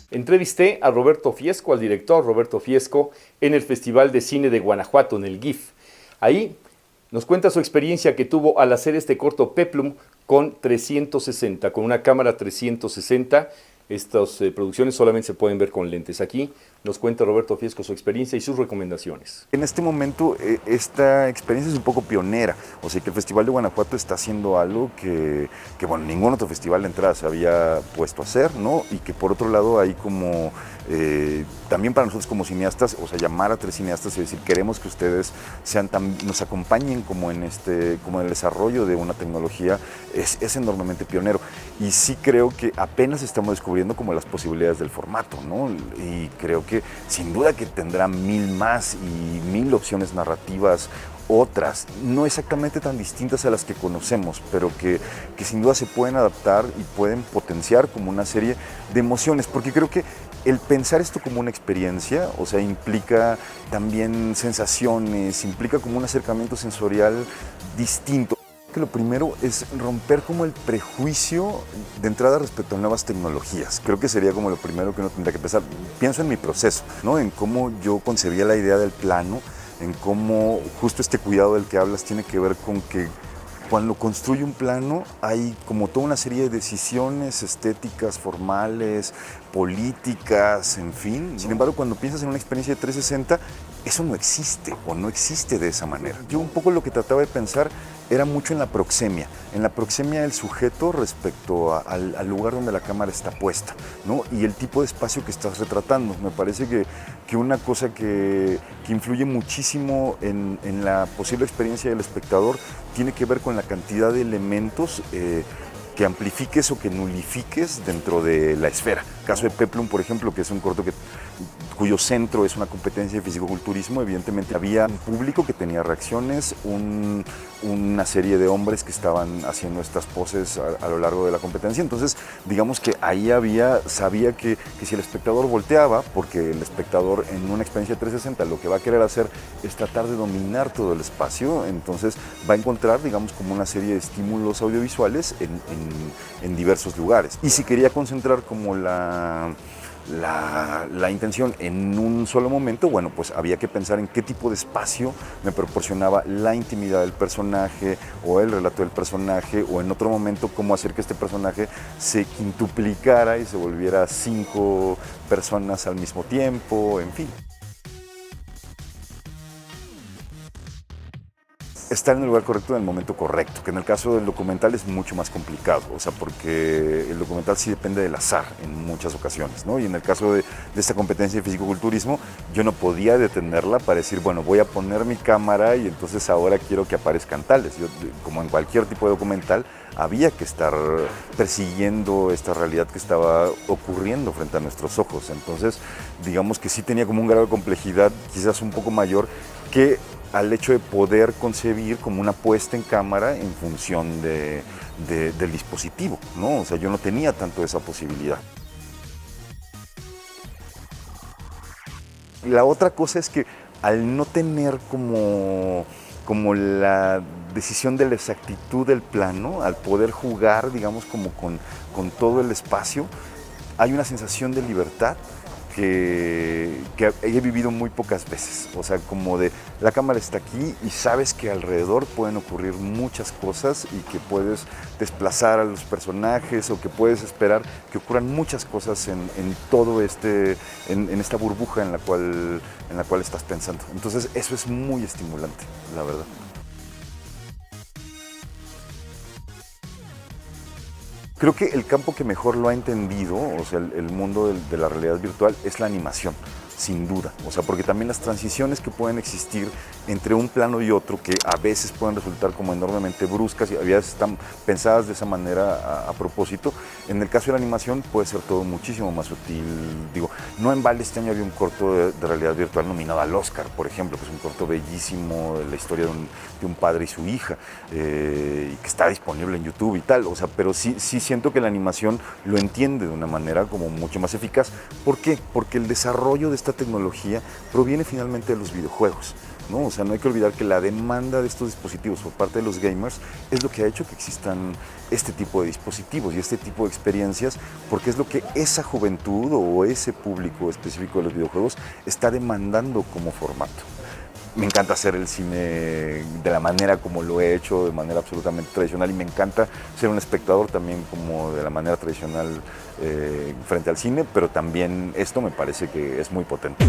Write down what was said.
Entrevisté a Roberto Fiesco, al director Roberto Fiesco, en el Festival de Cine de Guanajuato, en el GIF. Ahí nos cuenta su experiencia que tuvo al hacer este corto Peplum con 360, con una cámara 360. Estas producciones solamente se pueden ver con lentes. Aquí nos cuenta Roberto Fiesco su experiencia y sus recomendaciones. En este momento esta experiencia es un poco pionera, o sea que el Festival de Guanajuato está haciendo algo que bueno, ningún otro festival de entrada se había puesto a hacer, ¿no? Y que por otro lado hay como, también para nosotros como cineastas, o sea, llamar a tres cineastas y decir, queremos que ustedes nos acompañen como en el desarrollo de una tecnología, es enormemente pionero. Y sí creo que apenas estamos descubriendo como las posibilidades del formato, ¿no? Y creo que sin duda que tendrá 1000 más y 1000 opciones narrativas, otras, no exactamente tan distintas a las que conocemos, pero que sin duda se pueden adaptar y pueden potenciar como una serie de emociones, porque creo que el pensar esto como una experiencia, o sea, implica también sensaciones, implica como un acercamiento sensorial distinto. Que lo primero es romper como el prejuicio de entrada respecto a nuevas tecnologías. Creo que sería como lo primero que uno tendría que pensar. Pienso en mi proceso, ¿no? En cómo yo concebía la idea del plano, en cómo justo este cuidado del que hablas tiene que ver con que cuando construye un plano hay como toda una serie de decisiones estéticas, formales, políticas, en fin. Sin embargo, cuando piensas en una experiencia de 360, eso no existe o no existe de esa manera. Yo un poco lo que trataba de pensar era mucho en la proxemia del sujeto respecto al lugar donde la cámara está puesta, ¿no? Y el tipo de espacio que estás retratando. Me parece que una cosa que influye muchísimo en la posible experiencia del espectador tiene que ver con la cantidad de elementos que amplifiques o que nulifiques dentro de la esfera. Caso de Peplum, por ejemplo, que es un corto cuyo centro es una competencia de fisicoculturismo, evidentemente había un público que tenía reacciones, una serie de hombres que estaban haciendo estas poses a lo largo de la competencia, entonces digamos que ahí sabía que si el espectador volteaba, porque el espectador en una experiencia 360 lo que va a querer hacer es tratar de dominar todo el espacio, entonces va a encontrar, digamos, como una serie de estímulos audiovisuales en diversos lugares. Y si quería concentrar como la intención en un solo momento, bueno, pues había que pensar en qué tipo de espacio me proporcionaba la intimidad del personaje o el relato del personaje, o en otro momento cómo hacer que este personaje se quintuplicara y se volviera 5 personas al mismo tiempo, en fin. Estar en el lugar correcto en el momento correcto, que en el caso del documental es mucho más complicado, o sea, porque el documental sí depende del azar en muchas ocasiones, ¿no? Y en el caso de esta competencia de fisicoculturismo, yo no podía detenerla para decir, bueno, voy a poner mi cámara y entonces ahora quiero que aparezcan tales. Yo, como en cualquier tipo de documental, había que estar persiguiendo esta realidad que estaba ocurriendo frente a nuestros ojos. Entonces, digamos que sí tenía como un grado de complejidad quizás un poco mayor que al hecho de poder concebir como una puesta en cámara en función del dispositivo, ¿no? O sea, yo no tenía tanto esa posibilidad. La otra cosa es que al no tener como la decisión de la exactitud del plano, al poder jugar, digamos, como con todo el espacio, hay una sensación de libertad que he vivido muy pocas veces, o sea, como de la cámara está aquí y sabes que alrededor pueden ocurrir muchas cosas y que puedes desplazar a los personajes o que puedes esperar que ocurran muchas cosas en todo en esta burbuja en la cual estás pensando. Entonces eso es muy estimulante, la verdad. Creo que el campo que mejor lo ha entendido, o sea, el mundo de la realidad virtual, es la animación, sin duda. O sea, porque también las transiciones que pueden existir entre un plano y otro, que a veces pueden resultar como enormemente bruscas y a veces están pensadas de esa manera a propósito, en el caso de la animación puede ser todo muchísimo más sutil. Digo, no en balde este año había un corto de realidad virtual nominado al Oscar, por ejemplo, que es un corto bellísimo de la historia de un padre y su hija, y que está disponible en YouTube y tal. O sea, pero sí siento que la animación lo entiende de una manera como mucho más eficaz. ¿Por qué? Porque el desarrollo de esta tecnología proviene finalmente de los videojuegos. ¿no? O sea, no hay que olvidar que la demanda de estos dispositivos por parte de los gamers es lo que ha hecho que existan este tipo de dispositivos y este tipo de experiencias, porque es lo que esa juventud o ese público específico de los videojuegos está demandando como formato. Me encanta hacer el cine de la manera como lo he hecho, de manera absolutamente tradicional, y me encanta ser un espectador también como de la manera tradicional frente al cine, pero también esto me parece que es muy potente.